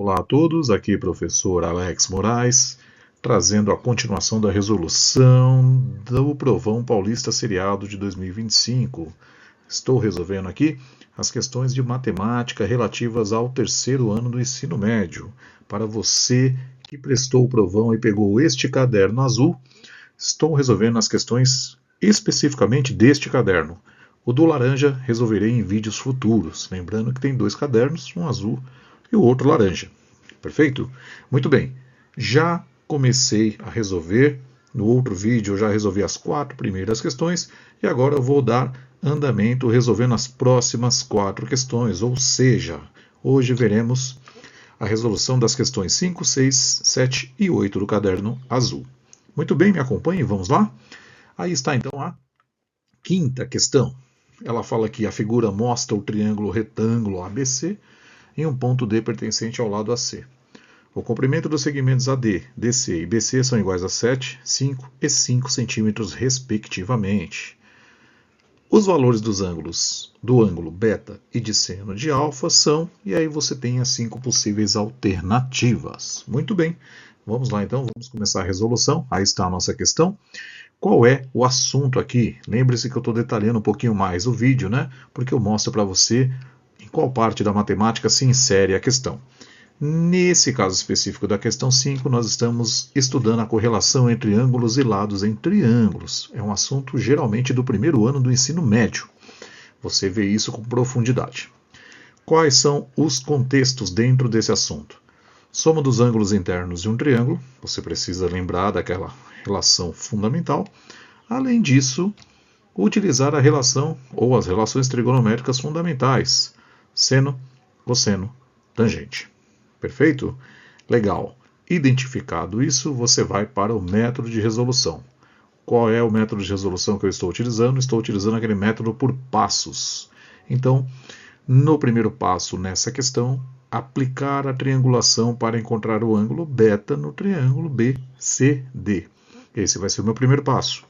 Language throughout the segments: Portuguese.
Olá a todos, aqui professor Alex Moraes, trazendo a continuação da resolução do Provão Paulista Seriado de 2025. Estou resolvendo aqui as questões de matemática relativas ao terceiro ano do ensino médio. Para você que prestou o provão e pegou este caderno azul, estou resolvendo as questões especificamente deste caderno. O do laranja resolverei em vídeos futuros, lembrando que tem dois cadernos, um azul e o outro laranja. Perfeito? Muito bem. Já comecei a resolver. No outro vídeo eu já resolvi as 4 primeiras questões e agora eu vou dar andamento resolvendo as próximas 4 questões. Ou seja, hoje veremos a resolução das questões 5, 6, 7 e 8 do caderno azul. Muito bem, me acompanhe, vamos lá? Aí está então a quinta questão. Ela fala que a figura mostra o triângulo retângulo ABC em um ponto D pertencente ao lado AC. O comprimento dos segmentos AD, DC e BC são iguais a 7, 5 e 5 centímetros, respectivamente. Os valores dos ângulos do ângulo beta e de seno de alfa são, e aí você tem as 5 possíveis alternativas. Muito bem, vamos lá então, vamos começar a resolução. Aí está a nossa questão. Qual é o assunto aqui? Lembre-se que eu estou detalhando um pouquinho mais o vídeo, né? Porque eu mostro para você em qual parte da matemática se insere a questão. Nesse caso específico da questão 5, nós estamos estudando a correlação entre ângulos e lados em triângulos. É um assunto geralmente do primeiro ano do ensino médio. Você vê isso com profundidade. Quais são os contextos dentro desse assunto? Soma dos ângulos internos de um triângulo, você precisa lembrar daquela relação fundamental. Além disso, utilizar a relação ou as relações trigonométricas fundamentais, seno, cosseno, tangente. Perfeito? Legal. Identificado isso, você vai para o método de resolução. Qual é o método de resolução que eu estou utilizando? Estou utilizando aquele método por passos. Então, no primeiro passo nessa questão, aplicar a triangulação para encontrar o ângulo beta no triângulo BCD. Esse vai ser o meu primeiro passo.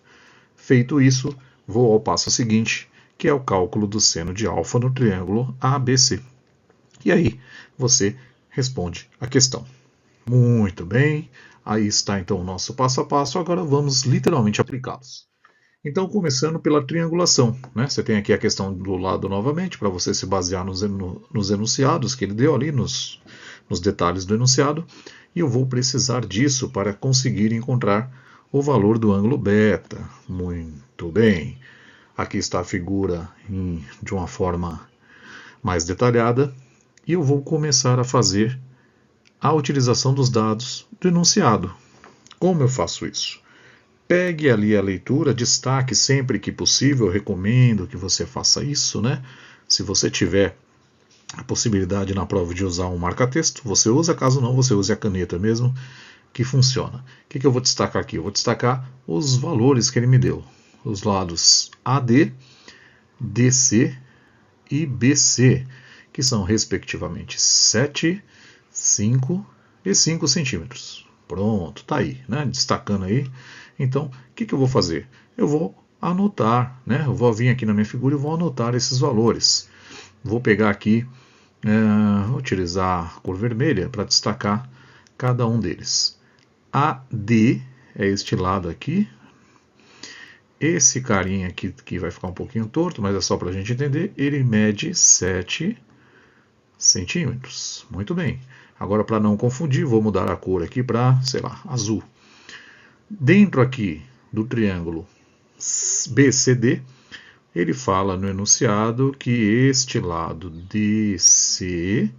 Feito isso, vou ao passo seguinte, que é o cálculo do seno de alfa no triângulo ABC. E aí, você responde a questão. Muito bem, aí está então o nosso passo a passo, agora vamos literalmente aplicá-los. Então, começando pela triangulação, né? Você tem aqui a questão do lado novamente, para você se basear nos enunciados que ele deu ali, nos detalhes do enunciado, e eu vou precisar disso para conseguir encontrar o valor do ângulo beta. Muito bem, aqui está a figura de uma forma mais detalhada, e eu vou começar a fazer a utilização dos dados do enunciado. Como eu faço isso? Pegue ali a leitura, destaque sempre que possível, eu recomendo que você faça isso, né? Se você tiver a possibilidade na prova de usar um marca-texto, você usa, caso não, você use a caneta mesmo, que funciona. O que eu vou destacar aqui? Eu vou destacar os valores que ele me deu. Os lados AD, DC e BC, que são respectivamente 7, 5 e 5 centímetros. Pronto, tá aí, né? Destacando aí. Então, o que eu vou fazer? Eu vou anotar, né? Eu vou vir aqui na minha figura e vou anotar esses valores. Vou pegar aqui, utilizar a cor vermelha para destacar cada um deles. AD é este lado aqui. Esse carinha aqui que vai ficar um pouquinho torto, mas é só para a gente entender. Ele mede 7 centímetros. Muito bem. Agora, para não confundir, vou mudar a cor aqui para, sei lá, azul. Dentro aqui do triângulo BCD, ele fala no enunciado que este lado DC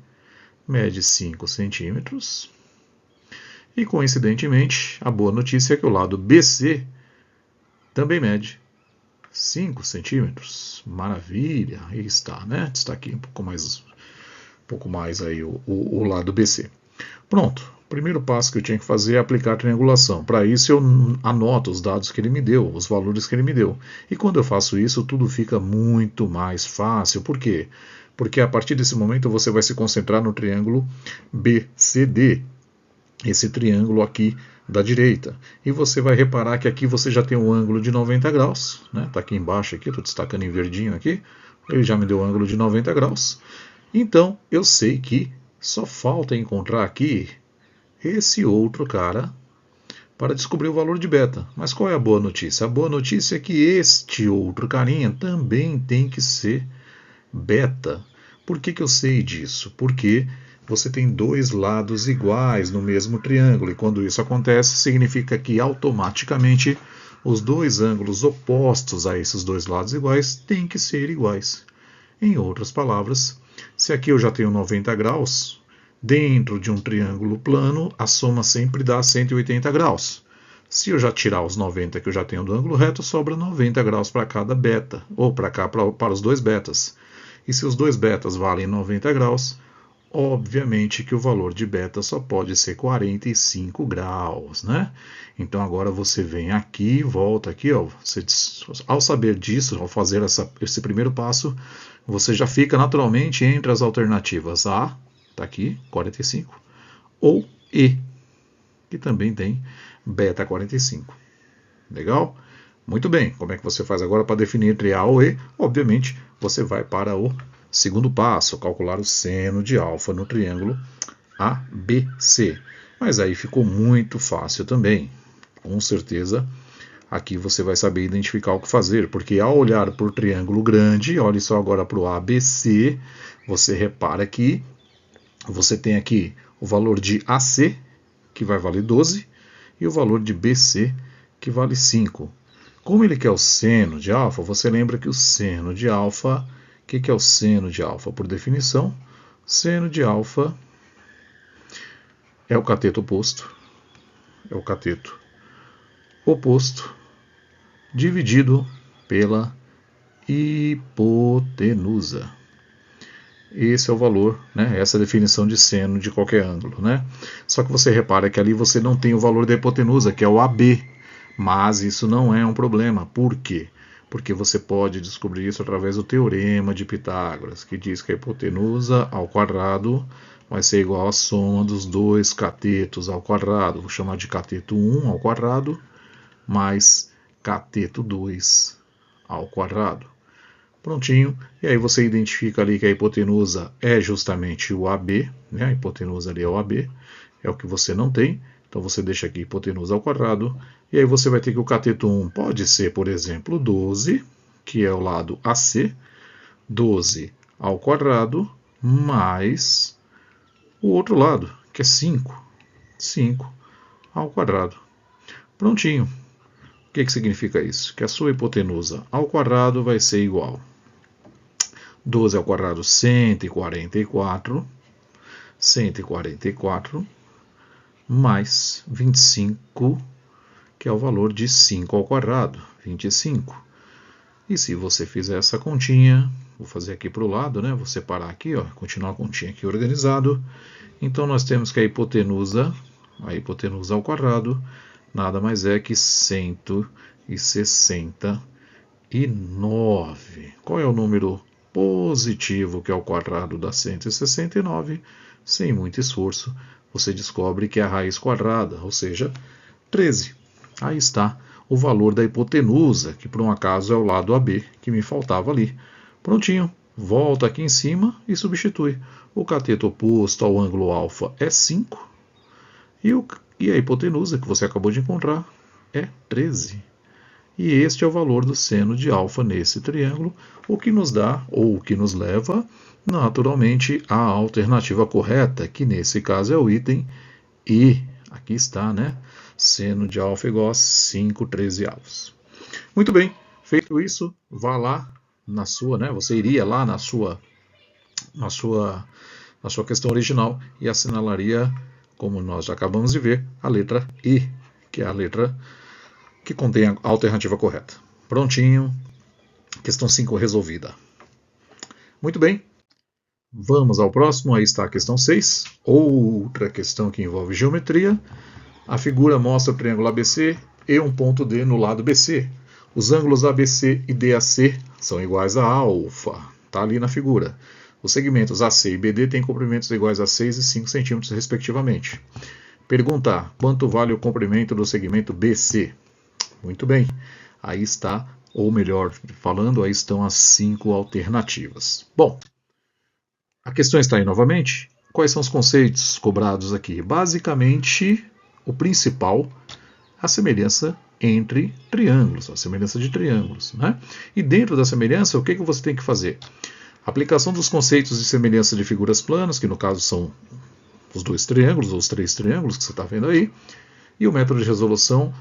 mede 5 centímetros. E, coincidentemente, a boa notícia é que o lado BC também mede 5 centímetros. Maravilha, aí está, né? Está aqui um pouco mais aí o lado BC. Pronto, o primeiro passo que eu tinha que fazer é aplicar a triangulação. Para isso eu anoto os dados que ele me deu, os valores que ele me deu. E quando eu faço isso, tudo fica muito mais fácil. Por quê? Porque a partir desse momento você vai se concentrar no triângulo BCD, esse triângulo aqui da direita. E você vai reparar que aqui você já tem um ângulo de 90 graus. Está aqui embaixo, estou destacando em verdinho aqui. Ele já me deu um ângulo de 90 graus. Então, eu sei que Só falta encontrar aqui esse outro cara para descobrir o valor de beta. Mas qual é a boa notícia? A boa notícia é que este outro carinha também tem que ser beta. Por que eu sei disso? Porque você tem dois lados iguais no mesmo triângulo, e quando isso acontece, significa que automaticamente os dois ângulos opostos a esses dois lados iguais têm que ser iguais. Em outras palavras, se aqui eu já tenho 90 graus, dentro de um triângulo plano, a soma sempre dá 180 graus. Se eu já tirar os 90 que eu já tenho do ângulo reto, sobra 90 graus para cada beta, ou para cá, para os dois betas. E se os dois betas valem 90 graus, obviamente que o valor de beta só pode ser 45 graus, né? Então agora você vem aqui, volta aqui, ó. Você, ao saber disso, ao fazer esse primeiro passo, você já fica naturalmente entre as alternativas A, tá aqui, 45, ou E, que também tem beta 45. Legal? Muito bem. Como é que você faz agora para definir entre A ou E? Obviamente, você vai para o segundo passo, calcular o seno de alfa no triângulo ABC. Mas aí ficou muito fácil também. Com certeza, aqui você vai saber identificar o que fazer, porque ao olhar para o triângulo grande, olhe só agora para o ABC, você repara que você tem aqui o valor de AC, que vai valer 12, e o valor de BC, que vale 5. Como ele quer o seno de alfa, você lembra que o seno de alfa, o que é o seno de alfa? Por definição, seno de alfa é o cateto oposto, dividido pela hipotenusa. Esse é o valor, né? Essa é a definição de seno de qualquer ângulo, né? Só que você repara que ali você não tem o valor da hipotenusa, que é o AB. Mas isso não é um problema. Por quê? Porque você pode descobrir isso através do teorema de Pitágoras, que diz que a hipotenusa ao quadrado vai ser igual à soma dos dois catetos ao quadrado. Vou chamar de cateto 1 ao quadrado mais cateto 2 ao quadrado. Prontinho. E aí você identifica ali que a hipotenusa é justamente o AB, né? A hipotenusa ali é o AB, é o que você não tem. Então você deixa aqui hipotenusa ao quadrado, e aí você vai ter que o cateto 1 pode ser, por exemplo, 12, que é o lado AC, 12 ao quadrado, mais o outro lado, que é 5, 5 ao quadrado. Prontinho. O que significa isso? Que a sua hipotenusa ao quadrado vai ser igual 12 ao quadrado, 144, mais 25, que é o valor de 5 ao quadrado, 25. E se você fizer essa continha, vou fazer aqui para o lado, né? Vou separar aqui, ó, continuar a continha aqui organizado. Então nós temos que a hipotenusa ao quadrado, nada mais é que 169. Qual é o número positivo que é o quadrado da 169? Sem muito esforço, você descobre que é a raiz quadrada, ou seja, 13. Aí está o valor da hipotenusa, que por um acaso é o lado AB, que me faltava ali. Prontinho, volta aqui em cima e substitui. O cateto oposto ao ângulo alfa é 5, e a hipotenusa, que você acabou de encontrar, é 13. E este é o valor do seno de alfa nesse triângulo, o que nos dá, ou o que nos leva, naturalmente, à alternativa correta, que nesse caso é o item E. Aqui está, né? Seno de alfa igual a 5/13 avos. Muito bem, feito isso, vá lá na sua, né? Você iria lá na sua questão original e assinalaria, como nós já acabamos de ver, a letra E, que é a letra que contém a alternativa correta. Prontinho, questão 5 resolvida. Muito bem, vamos ao próximo. Aí está a questão 6, outra questão que envolve geometria. A figura mostra o triângulo ABC e um ponto D no lado BC. Os ângulos ABC e DAC são iguais a alfa. Está ali na figura. Os segmentos AC e BD têm comprimentos iguais a 6 e 5 centímetros, respectivamente. Pergunta: quanto vale o comprimento do segmento BC? Muito bem. Aí está, ou melhor falando, aí estão as 5 alternativas. Bom, a questão está aí novamente. quais são os conceitos cobrados aqui? Basicamente, o principal, a semelhança entre triângulos, a semelhança de triângulos, né? E dentro da semelhança, o que você tem que fazer? Aplicação dos conceitos de semelhança de figuras planas, que no caso são os 2 triângulos, ou os 3 triângulos que você está vendo aí, e o método de resolução,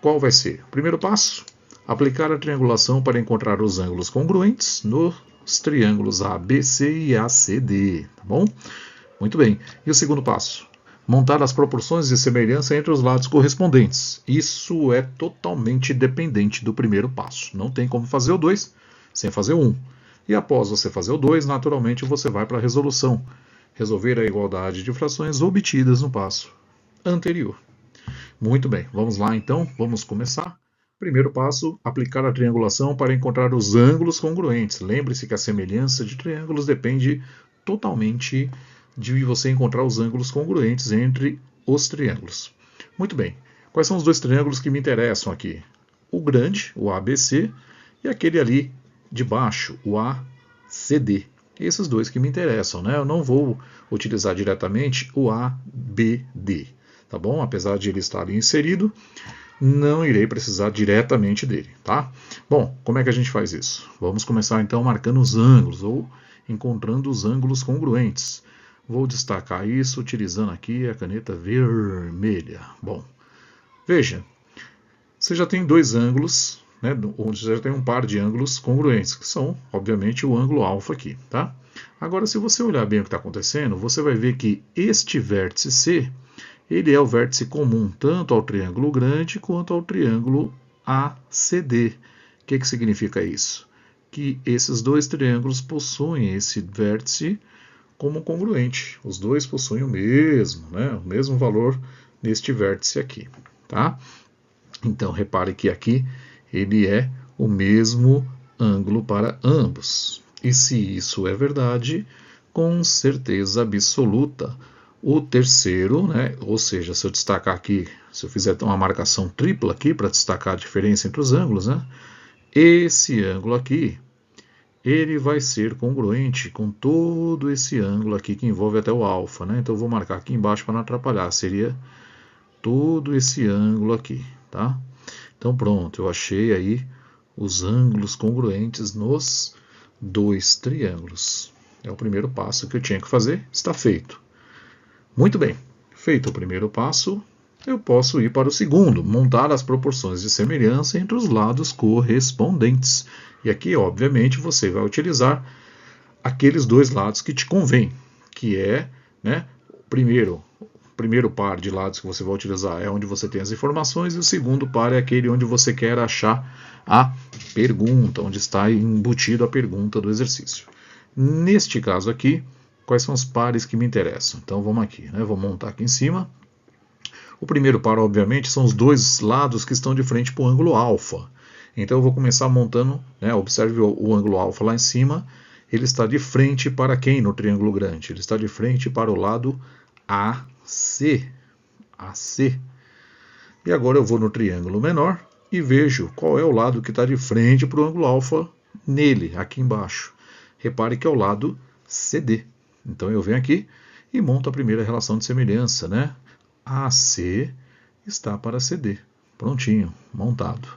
qual vai ser? Primeiro passo, aplicar a triangulação para encontrar os ângulos congruentes nos triângulos ABC e ACD, tá bom? Muito bem. E o segundo passo? Montar as proporções de semelhança entre os lados correspondentes. Isso é totalmente dependente do primeiro passo. Não tem como fazer o 2 sem fazer o 1. E após você fazer o 2, naturalmente você vai para a resolução. Resolver a igualdade de frações obtidas no passo anterior. Muito bem, vamos lá então, vamos começar. Primeiro passo, aplicar a triangulação para encontrar os ângulos congruentes. Lembre-se que a semelhança de triângulos depende totalmente de você encontrar os ângulos congruentes entre os triângulos. Muito bem, quais são os 2 triângulos que me interessam aqui? O grande, o ABC, e aquele ali de baixo, o ACD. Esses 2 que me interessam, né? Eu não vou utilizar diretamente o ABD, tá bom? Apesar de ele estar ali inserido, não irei precisar diretamente dele, tá? Bom, como é que a gente faz isso? Vamos começar então marcando os ângulos, ou encontrando os ângulos congruentes. Vou destacar isso utilizando aqui a caneta vermelha. Bom, veja, você já tem 2 ângulos, né, onde já tem um par de ângulos congruentes, que são, obviamente, o ângulo alfa aqui, tá? Agora, se você olhar bem o que está acontecendo, você vai ver que este vértice C, ele é o vértice comum tanto ao triângulo grande quanto ao triângulo ACD. O que significa isso? Que esses 2 triângulos possuem esse vértice como congruente. Os 2 possuem o mesmo valor neste vértice aqui, tá? Então, repare que aqui ele é o mesmo ângulo para ambos. E se isso é verdade, com certeza absoluta, o terceiro, né, ou seja, se eu destacar aqui, se eu fizer uma marcação tripla aqui para destacar a diferença entre os ângulos, né, esse ângulo aqui, ele vai ser congruente com todo esse ângulo aqui que envolve até o alfa, né? Então eu vou marcar aqui embaixo para não atrapalhar, seria todo esse ângulo aqui, tá? Então pronto, eu achei aí os ângulos congruentes nos 2 triângulos. É o primeiro passo que eu tinha que fazer, está feito. Muito bem, feito o primeiro passo, eu posso ir para o segundo, montar as proporções de semelhança entre os lados correspondentes. E aqui, obviamente, você vai utilizar aqueles 2 lados que te convém, que é, né, o primeiro par de lados que você vai utilizar é onde você tem as informações, e o segundo par é aquele onde você quer achar a pergunta, onde está embutido a pergunta do exercício. Neste caso aqui, quais são os pares que me interessam? Então vamos aqui, né? Vou montar aqui em cima. O primeiro par, obviamente, são os 2 lados que estão de frente para o ângulo alfa. Então eu vou começar montando, né? Observe o ângulo alfa lá em cima, ele está de frente para quem no triângulo grande? Ele está de frente para o lado AC. AC. E agora eu vou no triângulo menor e vejo qual é o lado que está de frente para o ângulo alfa nele, aqui embaixo. Repare que é o lado CD. Então eu venho aqui e monto a primeira relação de semelhança, né? AC está para CD. Prontinho, montado.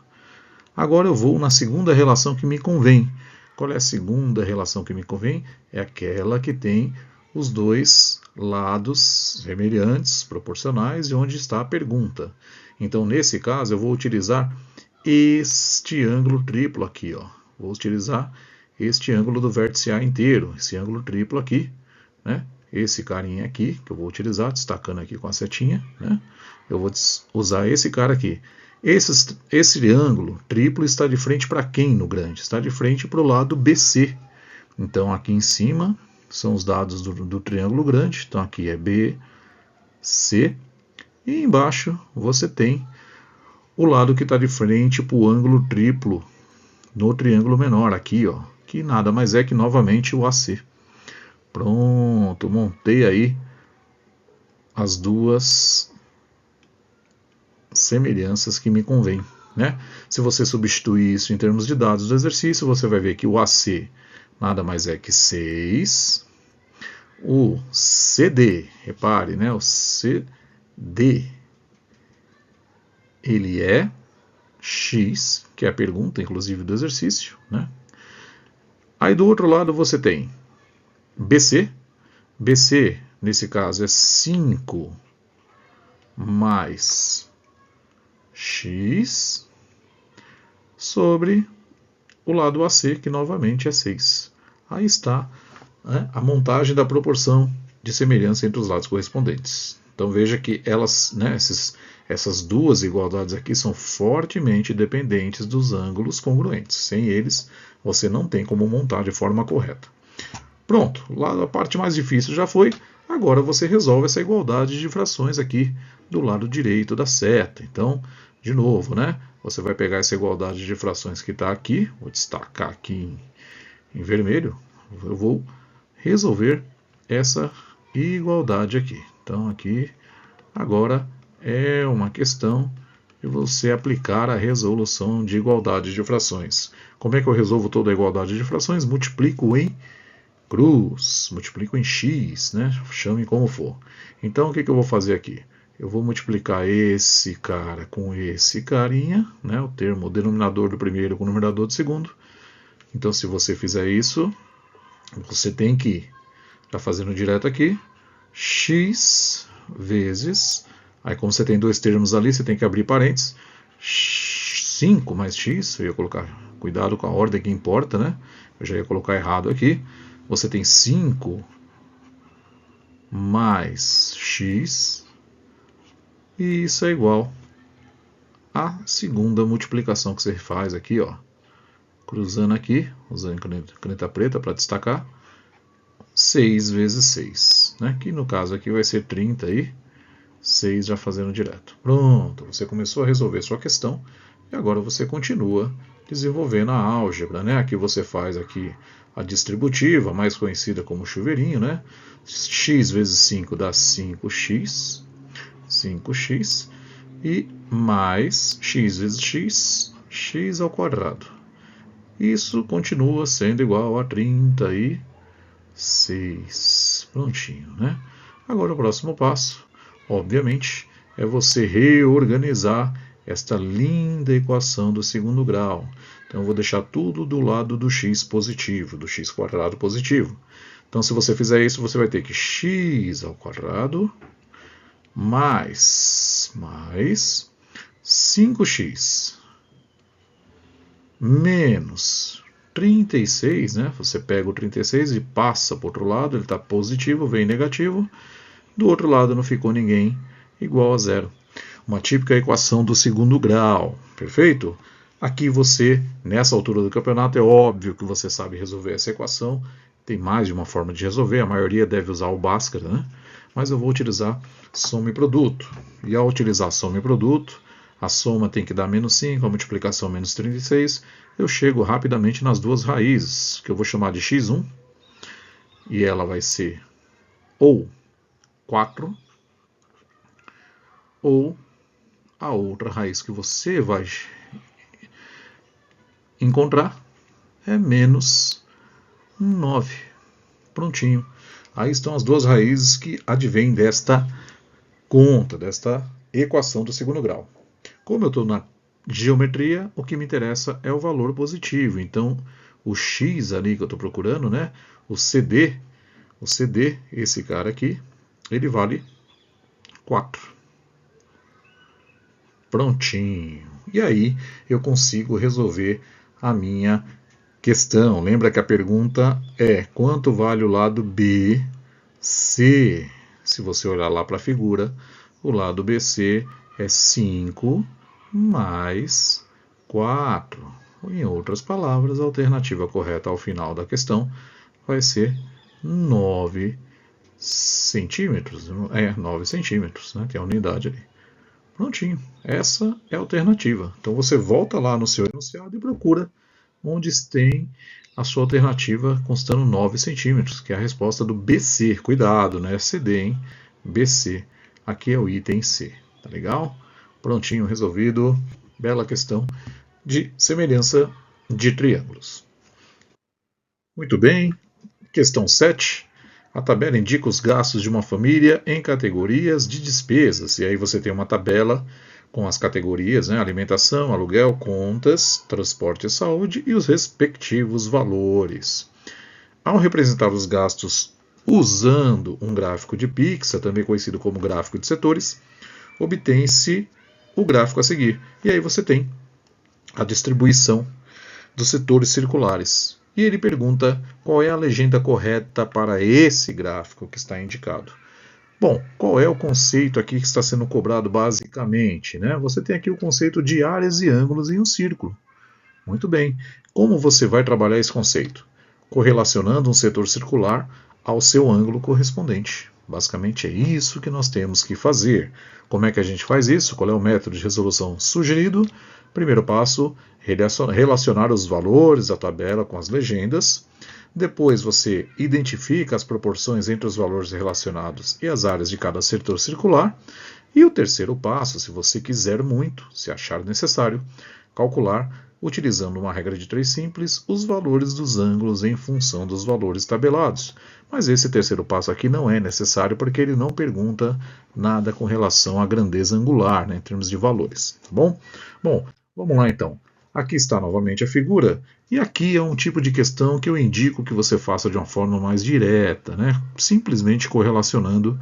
Agora eu vou na segunda relação que me convém. Qual é a segunda relação que me convém? É aquela que tem os 2 lados semelhantes, proporcionais, e onde está a pergunta. Então, nesse caso, eu vou utilizar este ângulo triplo aqui, ó. Vou utilizar este ângulo do vértice A inteiro, esse ângulo triplo aqui, né? Esse carinha aqui, que eu vou utilizar, destacando aqui com a setinha, né? Eu vou usar esse cara aqui. Esse ângulo triplo está de frente para quem no grande? Está de frente para o lado BC. Então, aqui em cima são os dados do triângulo grande. Então, aqui é BC. E embaixo você tem o lado que está de frente para o ângulo triplo no triângulo menor. Aqui, ó, que nada mais é que novamente o AC. Pronto, montei aí as 2 semelhanças que me convém, né? Se você substituir isso em termos de dados do exercício, você vai ver que o AC nada mais é que 6, O CD, repare, né? O CD, ele é x, que é a pergunta, inclusive, do exercício, né? Aí do outro lado você tem BC. BC, nesse caso, é 5 mais x sobre o lado AC, que novamente é 6. Aí está, né, a montagem da proporção de semelhança entre os lados correspondentes. Então veja que elas, né, essas duas igualdades aqui são fortemente dependentes dos ângulos congruentes. Sem eles, você não tem como montar de forma correta. Pronto, lá a parte mais difícil já foi. Agora você resolve essa igualdade de frações aqui do lado direito da seta. Então, de novo, né? Você vai pegar essa igualdade de frações que está aqui, vou destacar aqui em vermelho, eu vou resolver essa igualdade aqui. Então, aqui, agora é uma questão de você aplicar a resolução de igualdade de frações. Como é que eu resolvo toda a igualdade de frações? Multiplico em cruz, multiplico em x, né? Chame como for. Então, o que eu vou fazer aqui? Eu vou multiplicar esse cara com esse carinha, né? O denominador do primeiro com o numerador do segundo. Então, se você fizer isso, você tem que, já fazendo direto aqui, x vezes, aí como você tem dois termos ali, você tem que abrir parênteses, 5 mais x, eu ia colocar, cuidado com a ordem que importa, né? Eu já ia colocar errado aqui. Você tem 5 mais x, e isso é igual à segunda multiplicação que você faz aqui, ó, cruzando aqui, usando caneta preta para destacar, 6 vezes 6, né? Que no caso aqui vai ser 30 aí, 6 já fazendo direto. Pronto, você começou a resolver sua questão e agora você continua desenvolvendo a álgebra, né? Aqui você faz aqui a distributiva, mais conhecida como chuveirinho, né? X vezes 5 dá 5x, 5x, e mais x vezes x, x ao quadrado. Isso continua sendo igual a 36. Prontinho, né? Agora o próximo passo, obviamente, é você reorganizar esta linda equação do segundo grau. Então eu vou deixar tudo do lado do x positivo, do x quadrado positivo. Então se você fizer isso, você vai ter que x ao quadrado mais 5x menos 36, né? Você pega o 36 e passa para o outro lado, ele está positivo, vem negativo. Do outro lado não ficou ninguém, igual a zero. Uma típica equação do segundo grau, perfeito? Aqui você, nessa altura do campeonato, é óbvio que você sabe resolver essa equação. Tem mais de uma forma de resolver, a maioria deve usar o Bhaskara, né? Mas eu vou utilizar soma e produto. E ao utilizar soma e produto, a soma tem que dar menos 5, a multiplicação menos 36. Eu chego rapidamente nas duas raízes, que eu vou chamar de x1, e ela vai ser ou 4, ou a outra raiz que você vai encontrar é menos 9. Prontinho. Aí estão as duas raízes que advêm desta conta, desta equação do segundo grau. Como eu estou na geometria, o que me interessa é o valor positivo. Então, o x ali que eu estou procurando, né? O CD, esse cara aqui, ele vale 4. Prontinho. E aí eu consigo resolver a minha questão. Lembra que a pergunta é quanto vale o lado BC? Se você olhar lá para a figura, o lado BC é 5 mais 4. Em outras palavras, a alternativa correta ao final da questão vai ser 9 centímetros. 9 centímetros, né, que é a unidade ali. Prontinho. Essa é a alternativa. Então você volta lá no seu enunciado e procura onde tem a sua alternativa constando 9 centímetros, que é a resposta do BC. Cuidado, não é CD, hein? BC. Aqui é o item C. Tá legal? Prontinho, resolvido. Bela questão de semelhança de triângulos. Muito bem. Questão 7. A tabela indica os gastos de uma família em categorias de despesas. E aí você tem uma tabela com as categorias, né? Alimentação, aluguel, contas, transporte e saúde e os respectivos valores. Ao representar os gastos usando um gráfico de pixel, também conhecido como gráfico de setores, obtém-se o gráfico a seguir. E aí você tem a distribuição dos setores circulares. E ele pergunta qual é a legenda correta para esse gráfico que está indicado. Bom, qual é o conceito aqui que está sendo cobrado basicamente, né? Você tem aqui o conceito de áreas e ângulos em um círculo. Muito bem. Como você vai trabalhar esse conceito? Correlacionando um setor circular ao seu ângulo correspondente. Basicamente é isso que nós temos que fazer. Como é que a gente faz isso? Qual é o método de resolução sugerido? Primeiro passo, relacionar os valores da tabela com as legendas. Depois você identifica as proporções entre os valores relacionados e as áreas de cada setor circular. E o terceiro passo, se você quiser muito, se achar necessário, calcular, utilizando uma regra de 3 simples, os valores dos ângulos em função dos valores tabelados. Mas esse terceiro passo aqui não é necessário porque ele não pergunta nada com relação à grandeza angular, né, em termos de valores. Tá bom? Bom, vamos lá então. Aqui está novamente a figura, e aqui é um tipo de questão que eu indico que você faça de uma forma mais direta, né? Simplesmente correlacionando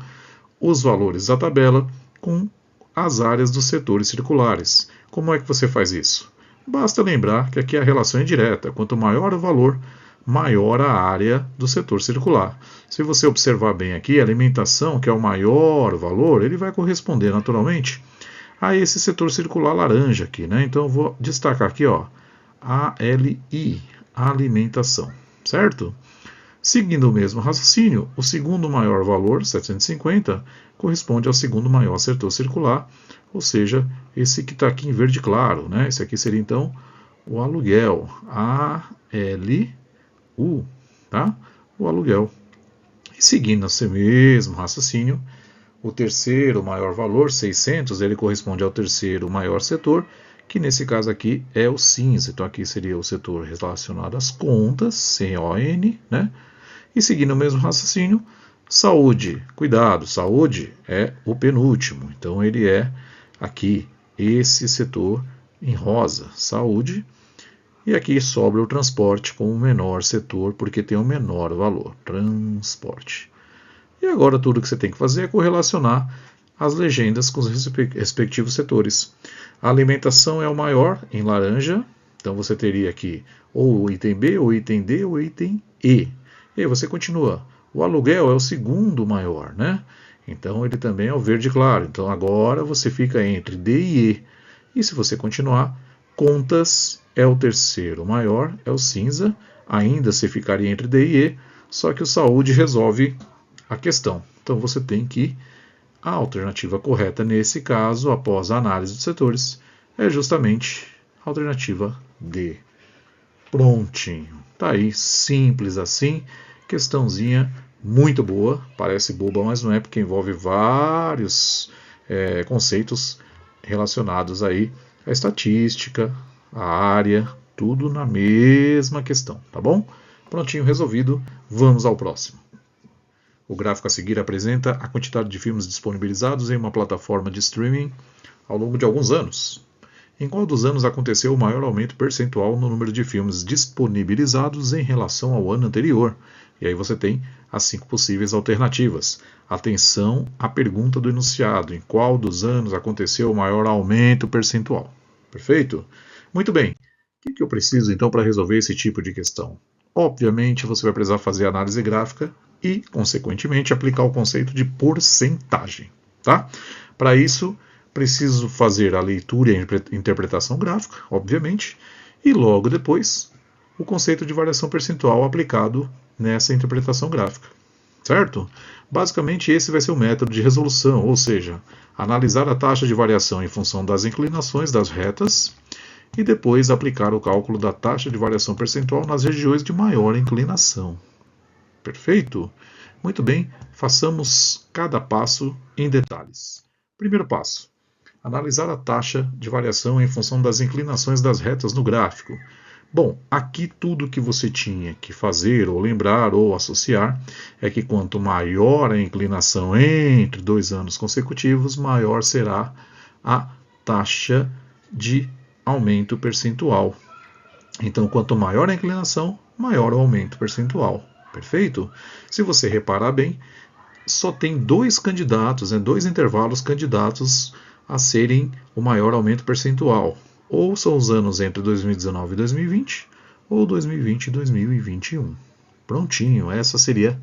os valores da tabela com as áreas dos setores circulares. Como é que você faz isso? Basta lembrar que aqui a relação é direta. Quanto maior o valor, maior a área do setor circular. Se você observar bem aqui, a alimentação, que é o maior valor, ele vai corresponder naturalmente a esse setor circular laranja aqui, né? Então eu vou destacar aqui, ó, ALI, alimentação, certo? Seguindo o mesmo raciocínio, o segundo maior valor, 750, corresponde ao segundo maior setor circular, ou seja, esse que está aqui em verde claro, né? Esse aqui seria então o aluguel, ALU, tá? O aluguel. E seguindo esse mesmo raciocínio, o terceiro maior valor, 600, ele corresponde ao terceiro maior setor, que nesse caso aqui é o cinza. Então aqui seria o setor relacionado às contas, CON, né? E seguindo o mesmo raciocínio, saúde. Cuidado, saúde é o penúltimo. Então ele é aqui esse setor em rosa, saúde. E aqui sobra o transporte como o menor setor, porque tem o menor valor, transporte. E agora tudo que você tem que fazer é correlacionar as legendas com os respectivos setores. A alimentação é o maior, em laranja. Então você teria aqui ou o item B, ou o item D, ou o item E. E aí você continua. O aluguel é o segundo maior, né? Então ele também é o verde claro. Então agora você fica entre D e E. E se você continuar, contas é o terceiro maior, é o cinza. Ainda você ficaria entre D e E, só que o saúde resolve a questão. Então você tem que a alternativa correta nesse caso, após a análise dos setores, é justamente a alternativa D. Prontinho. Tá aí, simples assim. Questãozinha muito boa. Parece boba, mas não é, porque envolve vários conceitos relacionados aí à estatística, à área, tudo na mesma questão, tá bom? Prontinho, resolvido. Vamos ao próximo. O gráfico a seguir apresenta a quantidade de filmes disponibilizados em uma plataforma de streaming ao longo de alguns anos. Em qual dos anos aconteceu o maior aumento percentual no número de filmes disponibilizados em relação ao ano anterior? E aí você tem as 5 possíveis alternativas. Atenção à pergunta do enunciado. Em qual dos anos aconteceu o maior aumento percentual? Perfeito? Muito bem. O que eu preciso então para resolver esse tipo de questão? Obviamente você vai precisar fazer análise gráfica e, consequentemente, aplicar o conceito de porcentagem. Tá? Para isso, preciso fazer a leitura e a interpretação gráfica, obviamente, e logo depois o conceito de variação percentual aplicado nessa interpretação gráfica. Certo? Basicamente, esse vai ser o método de resolução, ou seja, analisar a taxa de variação em função das inclinações das retas e depois aplicar o cálculo da taxa de variação percentual nas regiões de maior inclinação. Perfeito? Muito bem, façamos cada passo em detalhes. Primeiro passo: analisar a taxa de variação em função das inclinações das retas no gráfico. Bom, aqui tudo que você tinha que fazer, ou lembrar, ou associar, é que quanto maior a inclinação entre 2 anos consecutivos, maior será a taxa de aumento percentual. Então, quanto maior a inclinação, maior o aumento percentual. Perfeito? Se você reparar bem, só tem dois candidatos, dois intervalos candidatos a serem o maior aumento percentual. Ou são os anos entre 2019 e 2020, ou 2020 e 2021. Prontinho, essa seria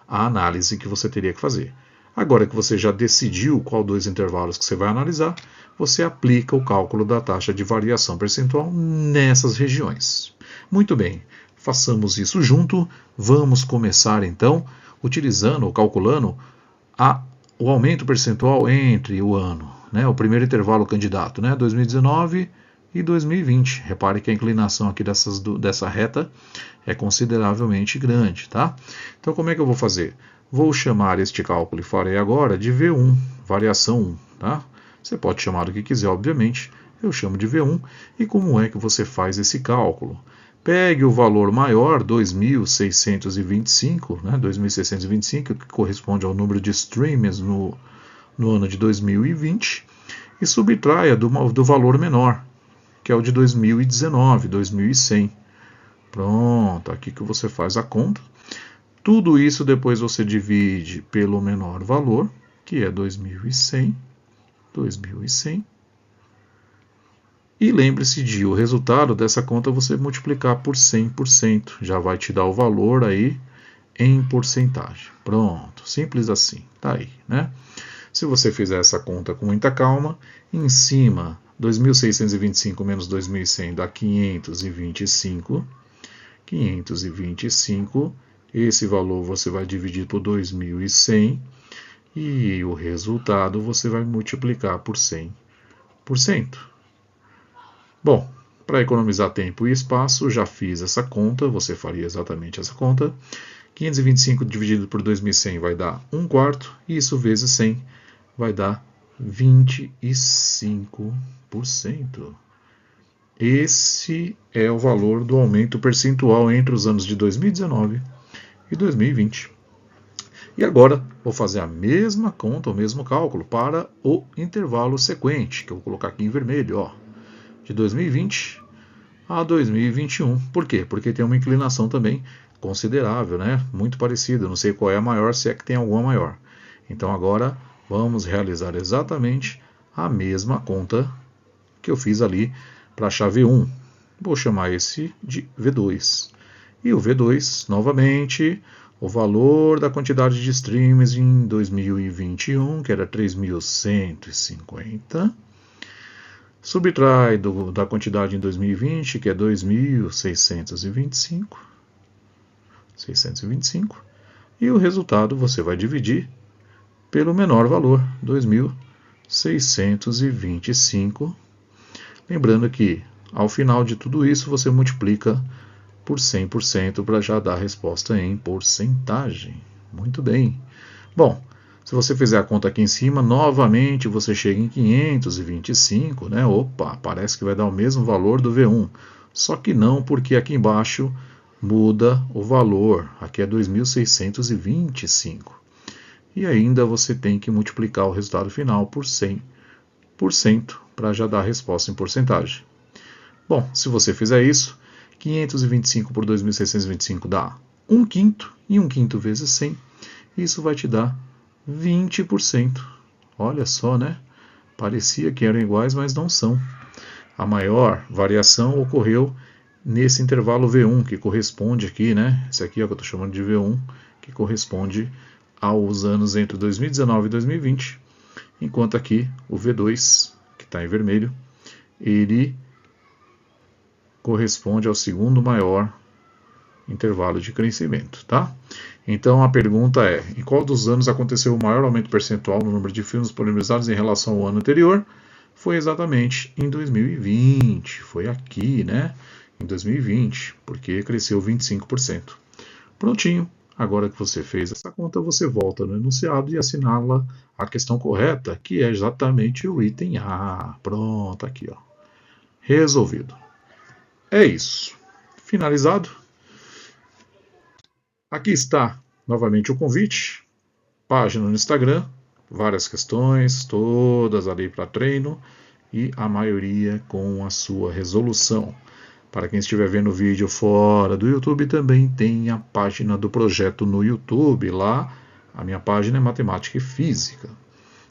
a análise que você teria que fazer. Agora que você já decidiu qual dois intervalos que você vai analisar, você aplica o cálculo da taxa de variação percentual nessas regiões. Muito bem, façamos isso junto. Vamos começar então utilizando ou calculando o aumento percentual entre o ano, o primeiro intervalo candidato, 2019 e 2020. Repare que a inclinação aqui dessa reta é consideravelmente grande, tá? Então, como é que eu vou fazer? Vou chamar este cálculo e farei agora de V1, variação 1, tá? Você pode chamar do que quiser, obviamente. Eu chamo de V1. E como é que você faz esse cálculo? Pegue o valor maior, 2.625, 2.625, que corresponde ao número de streams no ano de 2020, e subtraia do valor menor, que é o de 2019, 2.100. Pronto, aqui que você faz a conta. Tudo isso depois você divide pelo menor valor, que é 2.100, 2.100. E lembre-se de o resultado dessa conta você multiplicar por 100%. Já vai te dar o valor aí em porcentagem. Pronto, simples assim. Tá aí, né? Se você fizer essa conta com muita calma, em cima 2.625 menos 2.100 dá 525. 525. Esse valor você vai dividir por 2.100 e o resultado você vai multiplicar por 100%. Bom, para economizar tempo e espaço, já fiz essa conta, você faria exatamente essa conta. 525 dividido por 2.100 vai dar 1/4, e isso vezes 100 vai dar 25%. Esse é o valor do aumento percentual entre os anos de 2019 e 2020. E agora, vou fazer a mesma conta, o mesmo cálculo para o intervalo sequente, que eu vou colocar aqui em vermelho, ó. De 2020 a 2021. Por quê? Porque tem uma inclinação também considerável, muito parecida. Não sei qual é a maior, se é que tem alguma maior. Então agora vamos realizar exatamente a mesma conta que eu fiz ali para a chave 1. Vou chamar esse de V2. E o V2, novamente, o valor da quantidade de streams em 2021, que era 3.150. Subtrai da quantidade em 2020, que é 2.625. 625. E o resultado você vai dividir pelo menor valor, 2.625. Lembrando que, ao final de tudo isso, você multiplica por 100% para já dar a resposta em porcentagem. Muito bem. Bom, se você fizer a conta aqui em cima, novamente você chega em 525, Opa, parece que vai dar o mesmo valor do V1. Só que não, porque aqui embaixo muda o valor. Aqui é 2.625. E ainda você tem que multiplicar o resultado final por 100% para já dar a resposta em porcentagem. Bom, se você fizer isso, 525 por 2.625 dá 1/5, e 1/5 vezes 100, isso vai te dar 20%. Olha só, Parecia que eram iguais, mas não são. A maior variação ocorreu nesse intervalo V1, que corresponde aqui, Esse aqui que eu estou chamando de V1, que corresponde aos anos entre 2019 e 2020. Enquanto aqui o V2, que está em vermelho, ele corresponde ao segundo maior intervalo de crescimento, tá? Então a pergunta é: em qual dos anos aconteceu o maior aumento percentual no número de filmes disponibilizados em relação ao ano anterior? Foi exatamente em 2020, foi aqui, em 2020, porque cresceu 25%. Prontinho, agora que você fez essa conta, você volta no enunciado e assinala a questão correta, que é exatamente o item A. Pronto, aqui, ó. Resolvido. É isso. finalizado. Aqui está novamente o convite, página no Instagram, várias questões, todas ali para treino e a maioria com a sua resolução. Para quem estiver vendo o vídeo fora do YouTube, também tem a página do projeto no YouTube. Lá, a minha página é Matemática e Física.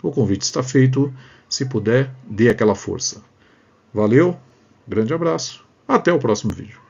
O convite está feito. Se puder, dê aquela força. Valeu, grande abraço, até o próximo vídeo.